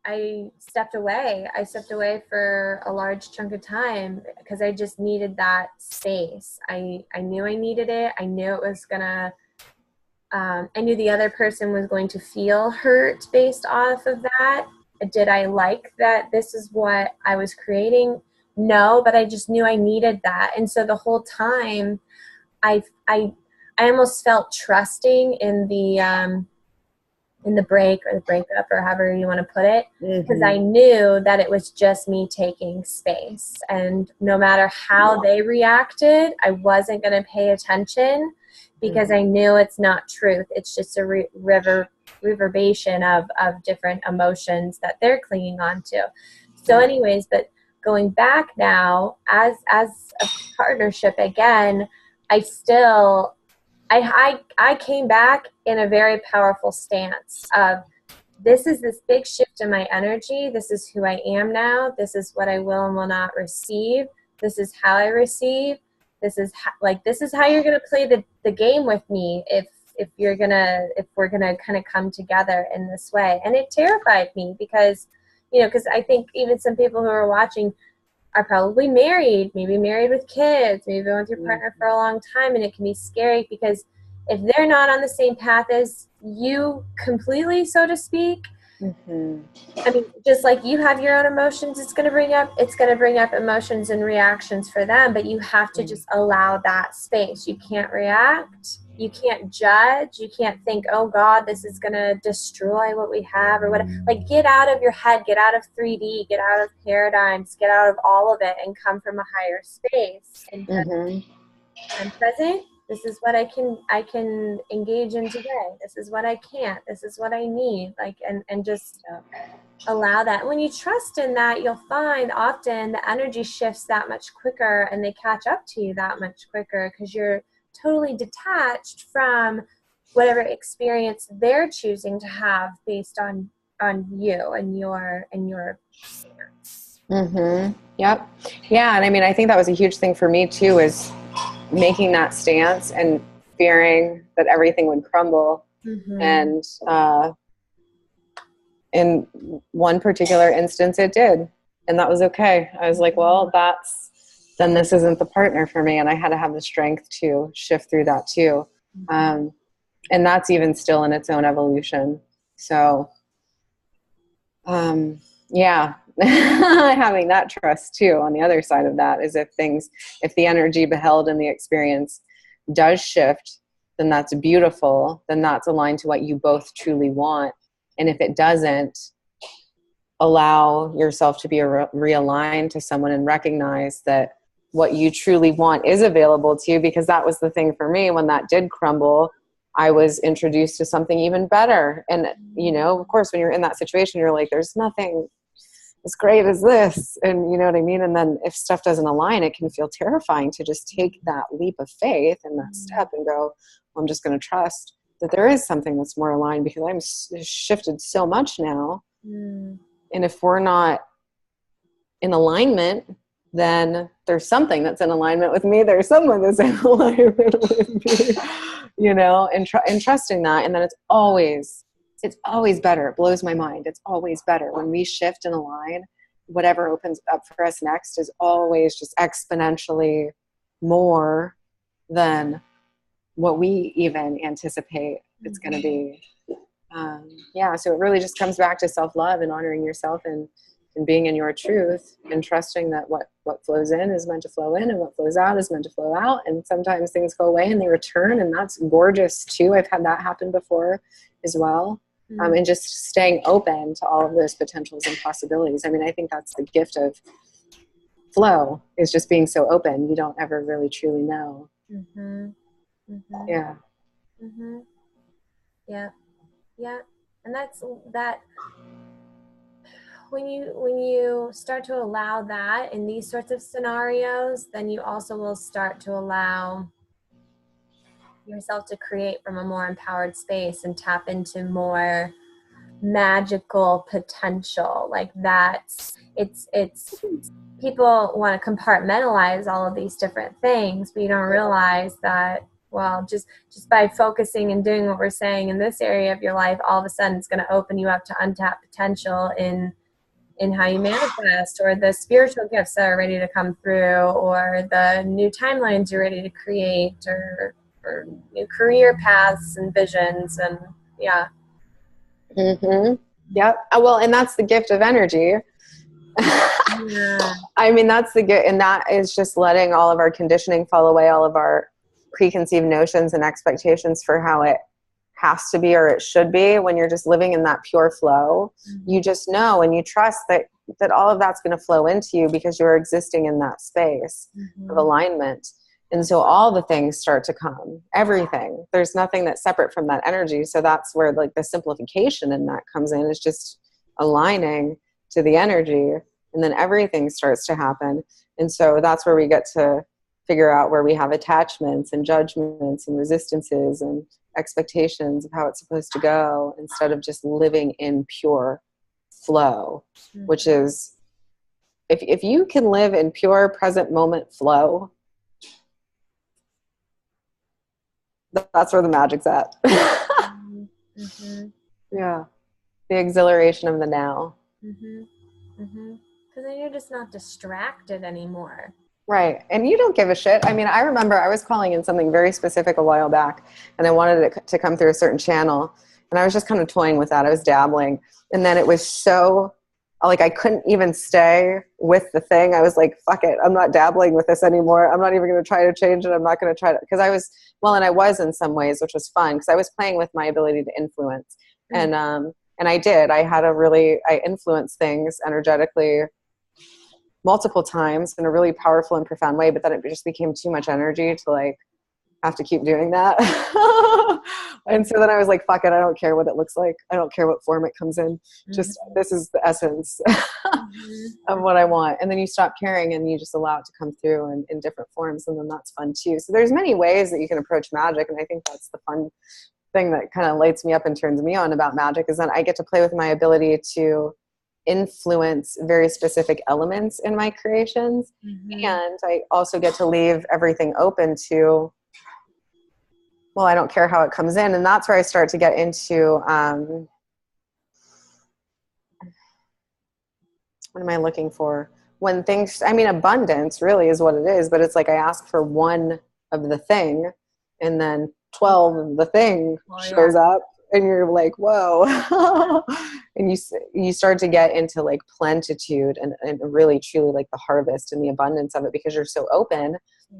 I stepped away. I stepped away for a large chunk of time because I just needed that space. I knew I needed it. I knew it was gonna. I knew the other person was going to feel hurt based off of that. Did I like that this is what I was creating? No, but I just knew I needed that. And so the whole time I I I almost felt trusting in the break or the breakup or however you want to put it, because I knew that it was just me taking space. And no matter how they reacted, I wasn't going to pay attention because I knew it's not truth. It's just a reverberation of different emotions that they're clinging on to. So anyways, but going back now as a partnership again, I came back in a very powerful stance of, this is this big shift in my energy. This is who I am now. This is what I will and will not receive. This is how I receive. This is how you're going to play the game with me if we're going to kind of come together in this way. And it terrified me because I think even some people who are watching are probably married, maybe married with kids, maybe been with your partner for a long time, and it can be scary because if they're not on the same path as you completely, so to speak, I mean, just like you have your own emotions, it's going to bring up emotions and reactions for them, but you have to just allow that space. You can't react. You can't judge. You can't think, oh God, this is going to destroy what we have or whatever. Like, get out of your head, get out of 3D, get out of paradigms, get out of all of it and come from a higher space. And I'm present. This is what I can engage in today. This is what I can't. This is what I need. Like, and just allow that. When you trust in that, you'll find often the energy shifts that much quicker and they catch up to you that much quicker because you're totally detached from whatever experience they're choosing to have based on you and your stance. Yep. Yeah. And I mean, I think that was a huge thing for me too, is making that stance and fearing that everything would crumble. And in one particular instance it did, and that was okay. I was like, well, then this isn't the partner for me. And I had to have the strength to shift through that too. And that's even still in its own evolution. So yeah. Having that trust too on the other side of that is if the energy beheld in the experience does shift, then that's beautiful. Then that's aligned to what you both truly want. And if it doesn't, allow yourself to be realigned to someone and recognize that what you truly want is available to you, because that was the thing for me. When that did crumble, I was introduced to something even better. And, of course, when you're in that situation, you're like, there's nothing as great as this. And you know what I mean? And then if stuff doesn't align, it can feel terrifying to just take that leap of faith and that step and go, well, I'm just going to trust that there is something that's more aligned, because I'm shifted so much now. And if we're not in alignment, then there's something that's in alignment with me. There's someone that's in alignment with me, and trusting that. And then it's always better. It blows my mind. It's always better when we shift and align. Whatever opens up for us next is always just exponentially more than what we even anticipate it's going to be. So it really just comes back to self-love and honoring yourself and being in your truth and trusting that what flows in is meant to flow in and what flows out is meant to flow out. And sometimes things go away and they return, and that's gorgeous too. I've had that happen before as well. And just staying open to all of those potentials and possibilities. I mean, I think that's the gift of flow, is just being so open. You don't ever really truly know. Yeah. Yeah. And that's that. When you start to allow that in these sorts of scenarios, then you also will start to allow yourself to create from a more empowered space and tap into more magical potential. Like that's, it's people want to compartmentalize all of these different things, but you don't realize that, well, just by focusing and doing what we're saying in this area of your life, all of a sudden it's going to open you up to untapped potential in how you manifest, or the spiritual gifts that are ready to come through, or the new timelines you're ready to create, or new career paths and visions. And yeah. Mm-hmm. Yep. Well, and that's the gift of energy. Yeah. I mean, that's the gift, and that is just letting all of our conditioning fall away, all of our preconceived notions and expectations for how it has to be or it should be. When you're just living in that pure flow, you just know and you trust that all of that's going to flow into you because you're existing in that space of alignment. And so all the things start to come, everything. There's nothing that's separate from that energy. So that's where like the simplification in that comes in, is just aligning to the energy, and then everything starts to happen. And so that's where we get to figure out where we have attachments and judgments and resistances and expectations of how it's supposed to go, instead of just living in pure flow, which is, if you can live in pure present moment flow, that's where the magic's at. Yeah. The exhilaration of the now. Because then you're just not distracted anymore. Right. And you don't give a shit. I mean, I remember I was calling in something very specific a while back, and I wanted it to come through a certain channel, and I was just kind of toying with that. I was dabbling. And then it was so, like, I couldn't even stay with the thing. I was like, fuck it. I'm not dabbling with this anymore. I'm not even going to try to change it. I'm not going to try to, because I was, well, and I was in some ways, which was fun, because I was playing with my ability to influence. And I did. I influenced things energetically multiple times in a really powerful and profound way, but then it just became too much energy to like have to keep doing that. And so then I was like, fuck it, I don't care what it looks like. I don't care what form it comes in. Just this is the essence of what I want. And then you stop caring and you just allow it to come through in different forms. And then that's fun too. So there's many ways that you can approach magic. And I think that's the fun thing that kind of lights me up and turns me on about magic, is that I get to play with my ability to influence very specific elements in my creations. And I also get to leave everything open to, well, I don't care how it comes in. And that's where I start to get into, what am I looking for? When things, I mean, abundance really is what it is, but it's like I ask for one of the thing, and then 12 of the thing shows up, and you're like, whoa. And you start to get into like plentitude and really truly like the harvest and the abundance of it, because you're so open.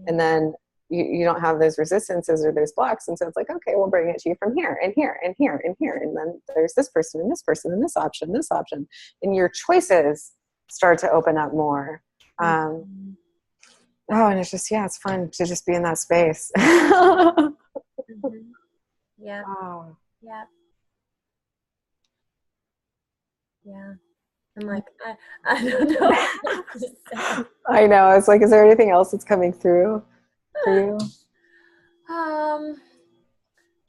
And then you don't have those resistances or those blocks. And so it's like, okay, we'll bring it to you from here and here and here and here. And then there's this person and this person and this option. And your choices start to open up more. Oh, and it's just, yeah, it's fun to just be in that space. Yeah. Oh. Yeah. Yeah. I'm like, I don't know what to say. I know. I was like, is there anything else that's coming through for you?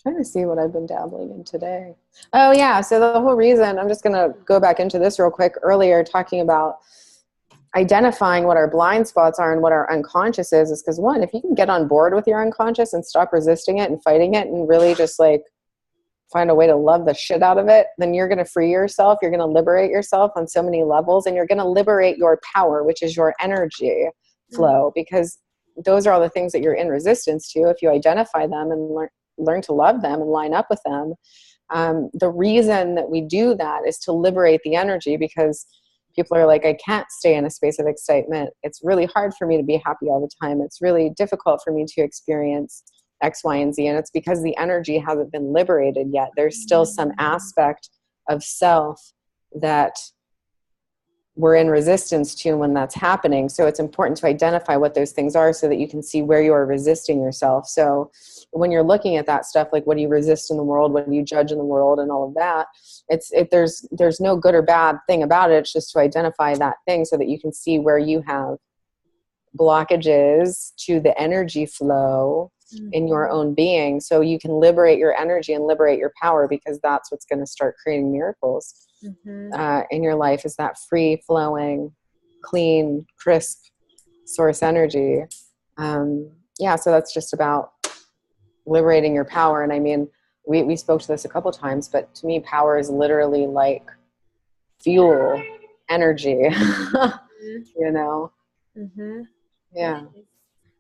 Trying to see what I've been dabbling in today. Oh yeah. So the whole reason, I'm just going to go back into this real quick, earlier talking about identifying what our blind spots are and what our unconscious is because one, if you can get on board with your unconscious and stop resisting it and fighting it and really just like find a way to love the shit out of it, then you're going to free yourself. You're going to liberate yourself on so many levels, and you're going to liberate your power, which is your energy flow, because those are all the things that you're in resistance to. If you identify them and learn to love them and line up with them, the reason that we do that is to liberate the energy, because people are like, I can't stay in a space of excitement. It's really hard for me to be happy all the time. It's really difficult for me to experience X, Y, and Z. And it's because the energy hasn't been liberated yet. There's still some aspect of self that we're in resistance to when that's happening. So it's important to identify what those things are so that you can see where you are resisting yourself. So when you're looking at that stuff, like what do you resist in the world? What do you judge in the world and all of that? There's no good or bad thing about it. It's just to identify that thing so that you can see where you have blockages to the energy flow in your own being, so you can liberate your energy and liberate your power, because that's what's going to start creating miracles in your life, is that free flowing, clean, crisp source energy. So that's just about liberating your power. And I mean, we spoke to this a couple times, but to me, power is literally like fuel, energy, you know? Yeah.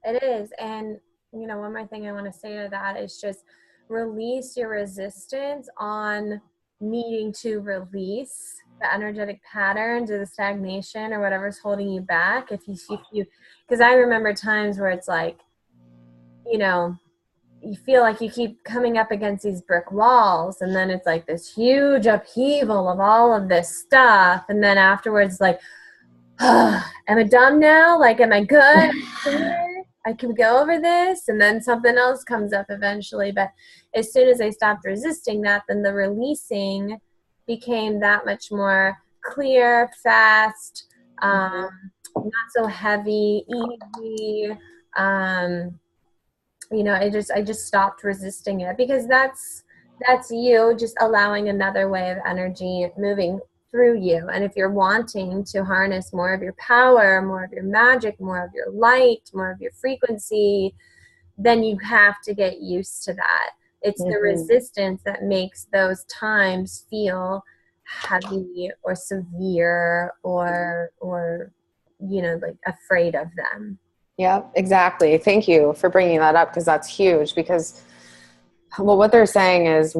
It is. And, you know, one more thing I want to say to that is just release your resistance on needing to release the energetic patterns or the stagnation or whatever's holding you back. If you, because I remember times where it's like, you know, you feel like you keep coming up against these brick walls, and then it's like this huge upheaval of all of this stuff. And then afterwards, like, am I done now? Like, am I good? I can go over this. And then something else comes up eventually. But as soon as I stopped resisting that, then the releasing became that much more clear, fast, not so heavy, easy. You know, I just stopped resisting it, because that's you just allowing another way of energy moving through you. And if you're wanting to harness more of your power, more of your magic, more of your light, more of your frequency, then you have to get used to that. It's the resistance that makes those times feel heavy or severe or you know, like afraid of them. Yeah, exactly. Thank you for bringing that up, because that's huge. Because, well, what they're saying is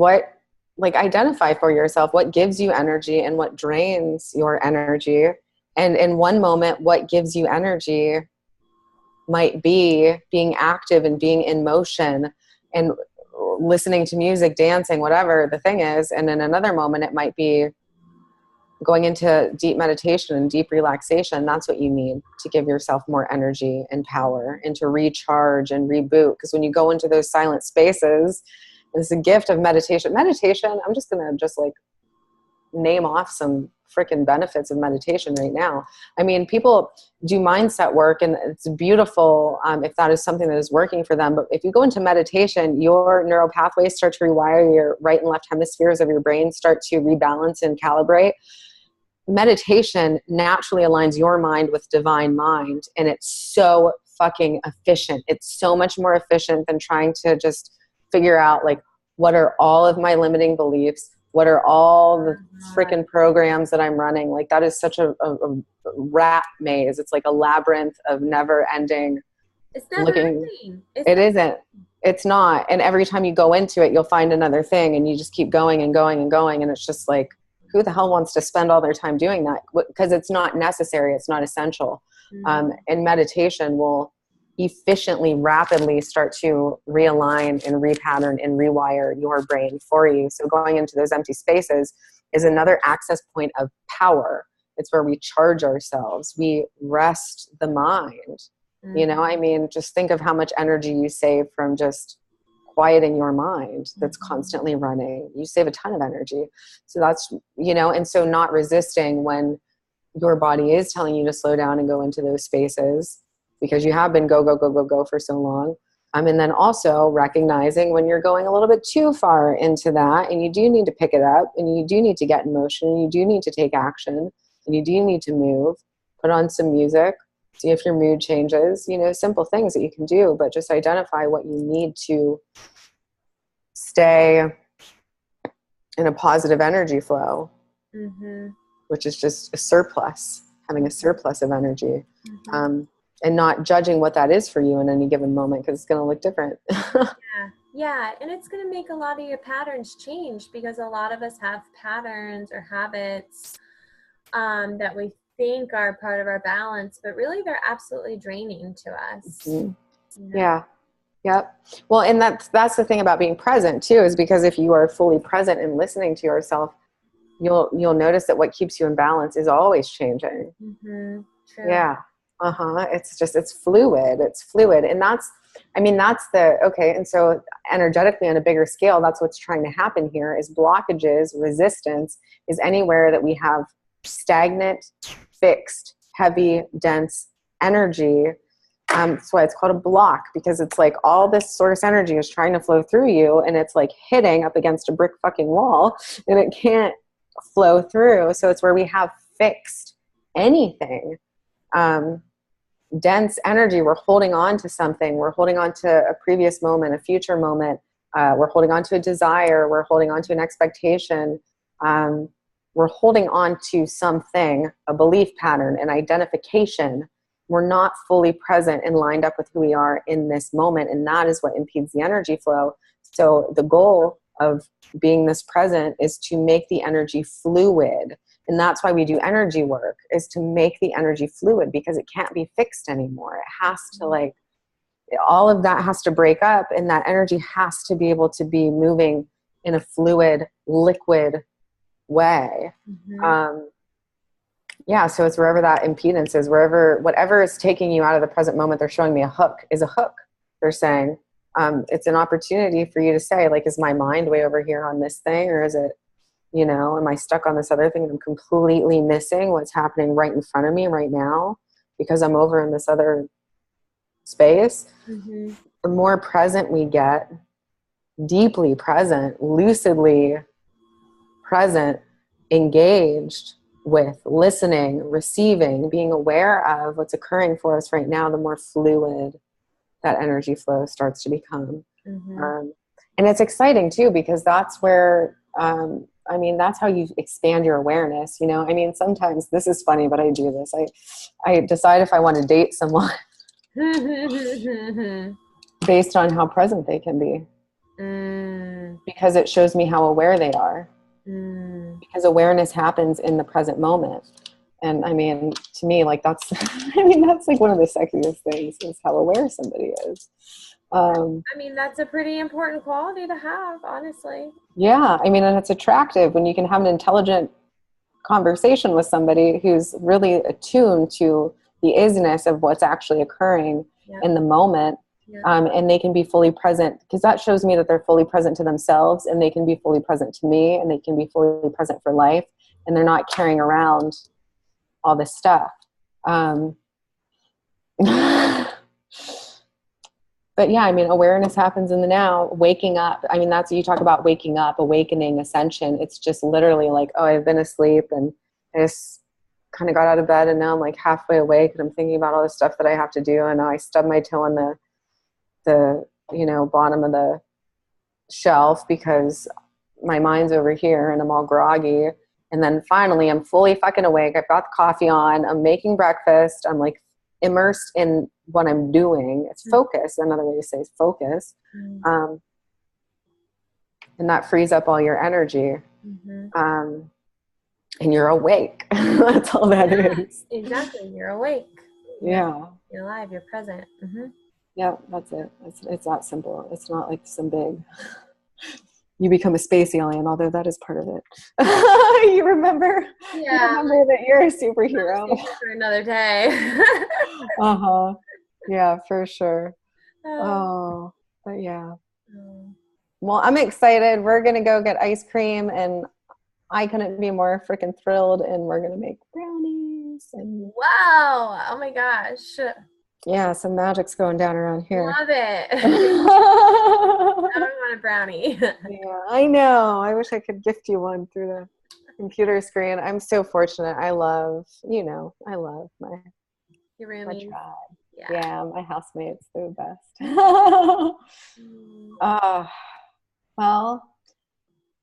identify for yourself what gives you energy and what drains your energy. And in one moment, what gives you energy might be being active and being in motion and listening to music, dancing, whatever the thing is. And in another moment, it might be going into deep meditation and deep relaxation. That's what you need to give yourself more energy and power, and to recharge and reboot. Because when you go into those silent spaces, it's a gift of meditation. Meditation, I'm just going to name off some freaking benefits of meditation right now. I mean, people do mindset work, and it's beautiful if that is something that is working for them. But if you go into meditation, your neural pathways start to rewire, your right and left hemispheres of your brain start to rebalance and calibrate. Meditation naturally aligns your mind with divine mind, and it's so fucking efficient. It's so much more efficient than trying to just figure out, like, what are all of my limiting beliefs? What are all the freaking programs that I'm running? Like, that is such a rat maze. It's like a labyrinth of never ending. It's never ending. It isn't. It's not. And every time you go into it, you'll find another thing, and you just keep going and going and going. And it's just like, who the hell wants to spend all their time doing that? Because it's not necessary. It's not essential. And meditation will efficiently, rapidly start to realign and repattern and rewire your brain for you. So going into those empty spaces is another access point of power. It's where we charge ourselves. We rest the mind. You know, I mean, just think of how much energy you save from just quieting your mind that's constantly running. You save a ton of energy. So that's, you know, and so not resisting when your body is telling you to slow down and go into those spaces, because you have been go for so long. And then also recognizing when you're going a little bit too far into that, and you do need to pick it up, and you do need to get in motion, and you do need to take action, and you do need to move, put on some music, see if your mood changes, you know, simple things that you can do, but just identify what you need to stay in a positive energy flow, which is just a surplus, having a surplus of energy, and not judging what that is for you in any given moment, because it's going to look different. Yeah. And it's going to make a lot of your patterns change, because a lot of us have patterns or habits that we think are part of our balance, but really they're absolutely draining to us. You know? Yeah. Yep. Well, and that's the thing about being present too, is because if you are fully present and listening to yourself, you'll notice that what keeps you in balance is always changing. True. Yeah. It's fluid. It's fluid. And and so energetically on a bigger scale, that's what's trying to happen here is blockages, resistance is anywhere that we have stagnant, fixed, heavy, dense energy That's why it's called a block, because it's like all this source energy is trying to flow through you, and it's like hitting up against a brick fucking wall, and it can't flow through. So it's where we have fixed anything. Dense energy, we're holding on to something. We're holding on to a previous moment, a future moment. We're holding on to a desire. We're holding on to an expectation. We're holding on to something, a belief pattern, an identification. We're not fully present and lined up with who we are in this moment. And that is what impedes the energy flow. So the goal of being this present is to make the energy fluid. And that's why we do energy work, is to make the energy fluid, because it can't be fixed anymore. It has to, like, all of that has to break up, and that energy has to be able to be moving in a fluid, liquid way. Yeah, so it's wherever that impedance is, whatever is taking you out of the present moment. They're showing me a hook is a hook. They're saying it's an opportunity for you to say, like, is my mind way over here on this thing, or is it, you know, am I stuck on this other thing and I'm completely missing what's happening right in front of me right now because I'm over in this other space? The more present we get, deeply present, lucidly present, engaged with, listening, receiving, being aware of what's occurring for us right now, the more fluid that energy flow starts to become. And it's exciting too, because that's where, I mean, that's how you expand your awareness, you know? I mean, sometimes, this is funny, but I do this. I decide if I want to date someone based on how present they can be. Because it shows me how aware they are. Because awareness happens in the present moment. And I mean, to me, like, that's, I mean, that's like one of the sexiest things, is how aware somebody is. I mean, that's a pretty important quality to have, honestly. Yeah. I mean, and it's attractive when you can have an intelligent conversation with somebody who's really attuned to the isness of what's actually occurring in the moment. And they can be fully present, because that shows me that they're fully present to themselves, and they can be fully present to me, and they can be fully present for life, and they're not carrying around all this stuff. But yeah, I mean, awareness happens in the now, waking up. I mean, that's, you talk about waking up, awakening, ascension. It's just literally like, oh, I've been asleep and I just kind of got out of bed, and now I'm like halfway awake, and I'm thinking about all the stuff that I have to do. And I stubbed my toe on the you know, bottom of the shelf because my mind's over here and I'm all groggy. And then finally I'm fully fucking awake. I've got the coffee on. I'm making breakfast. I'm like immersed in what I'm doing. It's focus. Another way to say is focus. And that frees up all your energy. And you're awake. That's all that is. Exactly. You're awake. Yeah. You're alive. You're present. Yeah, that's it. It's that simple. It's not like some big, you become a space alien, although that is part of it. You remember? Yeah. You remember that you're a superhero. For another day. Yeah, for sure. Oh, but yeah. Well, I'm excited. We're going to go get ice cream, and I couldn't be more freaking thrilled, and we're going to make brownies. And wow. Oh my gosh. yeah, some magic's going down around here. Love it. I want a brownie. Yeah, I know. I wish I could gift you one through the computer screen. I'm so fortunate. I love my Your my roomies. tribe. Yeah. Yeah, my housemates, they're the best. Well,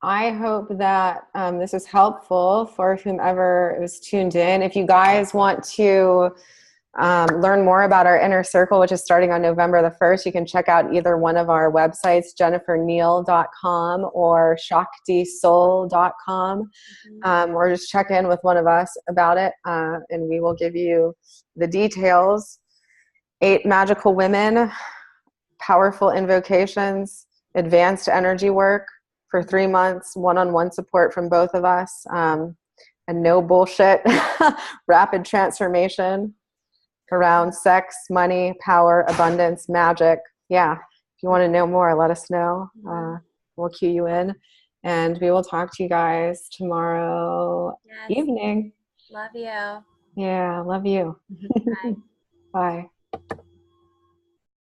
I hope that this is helpful for whomever is tuned in. If you guys want to learn more about our inner circle, which is starting on November the 1st, you can check out either one of our websites, jenniferneal.com or shaktisoul.com, or just check in with one of us about it, and we will give you the details. 8 magical women, powerful invocations, advanced energy work for 3 months, one-on-one support from both of us, and no bullshit, rapid transformation around sex, money, power, abundance, magic. Yeah. If you want to know more, let us know. We'll cue you in, and we will talk to you guys tomorrow evening. Love you. Yeah. Love you. Bye. Bye.